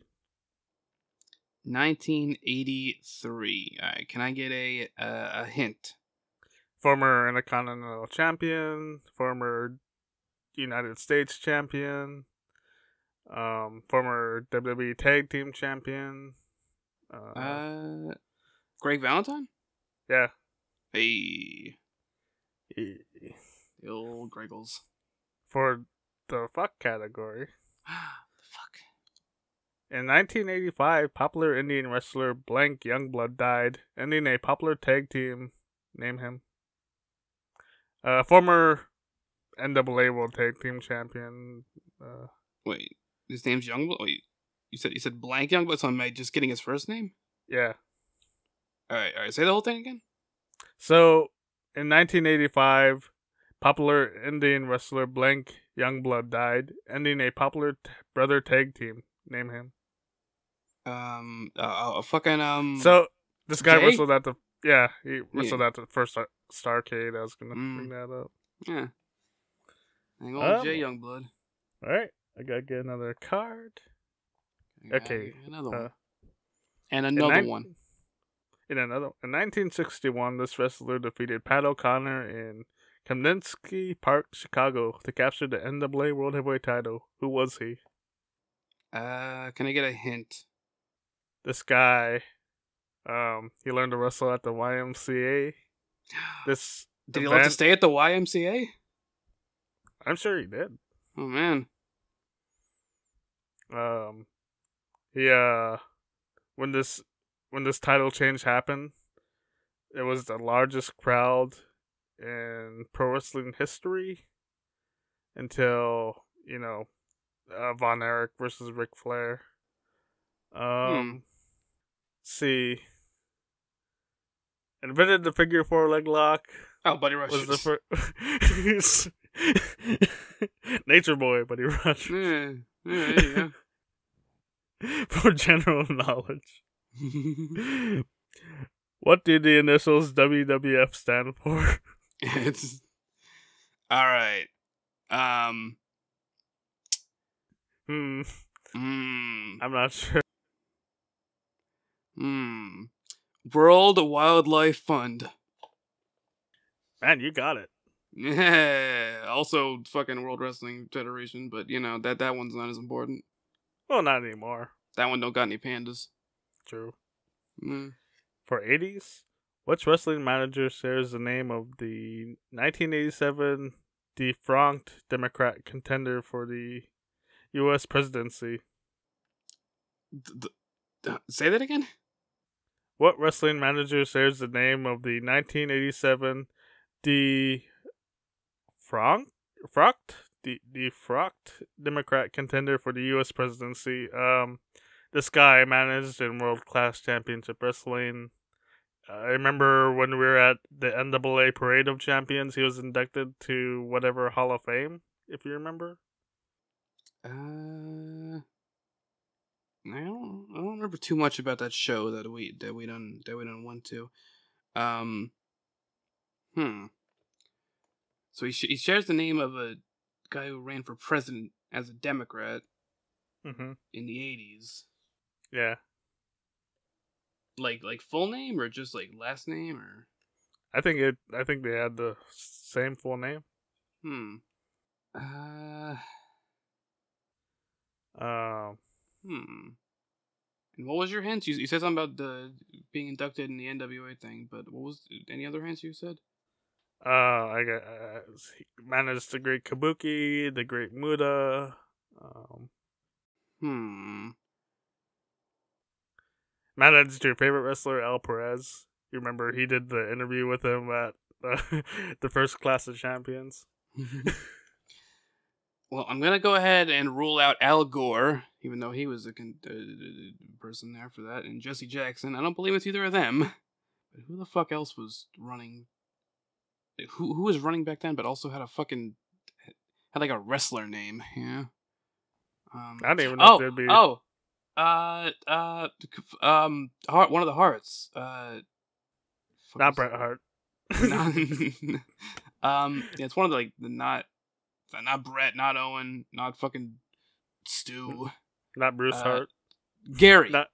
1983. All right, can I get a hint? Former Intercontinental Champion, former United States Champion, former WWE Tag Team Champion. Greg Valentine? Yeah. Hey. The old Greggles. For the fuck category. The fuck. In 1985, popular Indian wrestler Blank Youngblood died, ending a popular tag team. Name him. Former NWA World Tag Team Champion. Wait, his name's Youngblood? Wait, you said Blank Youngblood, so am I just getting his first name? Yeah. Alright, say the whole thing again? So, in 1985, popular Indian wrestler Blank Youngblood died, ending a popular brother tag team. Name him. So, this guy Jay? wrestled at the... Yeah, he wrestled at the first Starcade. I was gonna bring that up. Yeah. Hang on, Jay Youngblood. Alright, I gotta get another card. Okay. Another one. And another one. In 1961, this wrestler defeated Pat O'Connor in Kaminsky Park, Chicago, to capture the NWA World Heavyweight title. Who was he? Can I get a hint? This guy, he learned to wrestle at the YMCA. Did he love to stay at the YMCA? I'm sure he did. Oh man. When this title change happened, it was the largest crowd in pro wrestling history until, Von Erich versus Ric Flair. See. Invented the figure 4 leg lock. Oh, Buddy Rush. Was the first Nature Boy, Buddy Rush. Yeah, there you go. For general knowledge. What do the initials WWF stand for? It's alright. I'm not sure. World Wildlife Fund. Man, you got it. Yeah. Also, fucking World Wrestling Federation, but that one's not as important. Well, not anymore. That one don't got any pandas. True. Mm. For 80s, which wrestling manager shares the name of the 1987 defunct Democrat contender for the U.S. presidency? Say that again? What wrestling manager shares the name of the 1987 defunct Democrat contender for the U.S. presidency? This guy managed in World Class Championship Wrestling. I remember when we were at the NAA Parade of Champions, he was inducted to whatever Hall of Fame, if you remember. I don't remember too much about that show that we done went to. So he shares the name of a guy who ran for president as a Democrat in the 80s. Yeah. Like full name or just like last name or? I think they had the same full name. And what was your hints? You said something about the being inducted in the NWA thing, but what was any other hints you said? I got he managed the Great Kabuki, the Great Muda. Managed your favorite wrestler, Al Perez. You remember he did the interview with him at the first Clash of Champions. Well, I'm gonna go ahead and rule out Al Gore, even though he was a person there for that, and Jesse Jackson. I don't believe it's either of them. But who the fuck else was running? Who was running back then, but also had like a wrestler name? Yeah. I don't even know if there'd be. One of the hearts. Not Bret Hart. Yeah, it's one of the not Brett, not Owen, not fucking Stu. Not Bruce Hart. Gary. Not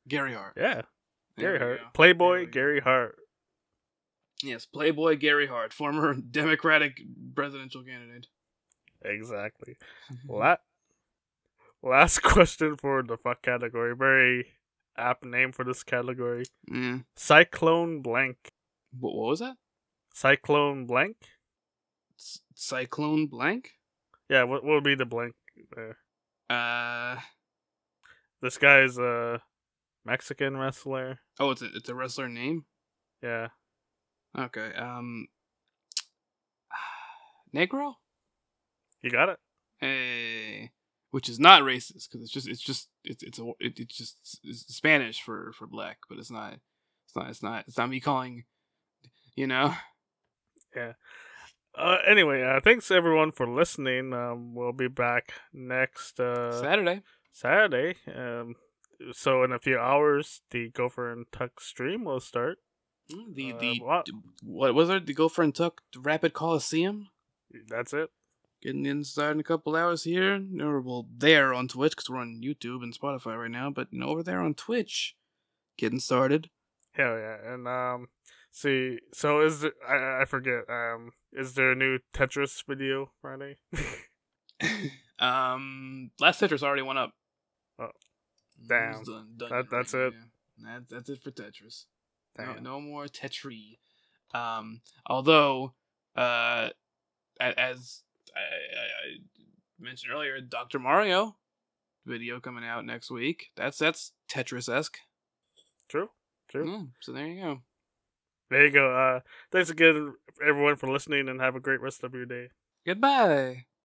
Gary Hart. Yeah. Gary Hart. Go. Playboy Gary Hart. Yes, Playboy Gary Hart, former Democratic presidential candidate. Exactly. Last question for the fuck category. Very apt name for this category. Cyclone Blank. What was that? Cyclone Blank? Cyclone Blank? Yeah, what would be the blank there? This guy's a Mexican wrestler. Oh, it's a wrestler name? Yeah. Okay. Negro? You got it. Hey, which is not racist because it's just Spanish for black, but it's not me calling, Yeah. Anyway, thanks everyone for listening. We'll be back next Saturday. So in a few hours, the Gopher and Tuck stream will start. What was it? The Gopher and Tuck Rapid Coliseum. That's it. Getting inside in a couple hours here. Well, there on Twitch because we're on YouTube and Spotify right now, but over there on Twitch, getting started. Hell yeah! And see, so is there? I forget. Is there a new Tetris video Friday? Last Tetris already went up. Oh, damn! Done That's it. Yeah. That's it for Tetris. No more Tetris. Although, as I mentioned earlier, Dr. Mario video coming out next week. That's Tetris-esque. True. So there you go. There you go. Thanks again, everyone, for listening, and have a great rest of your day. Goodbye.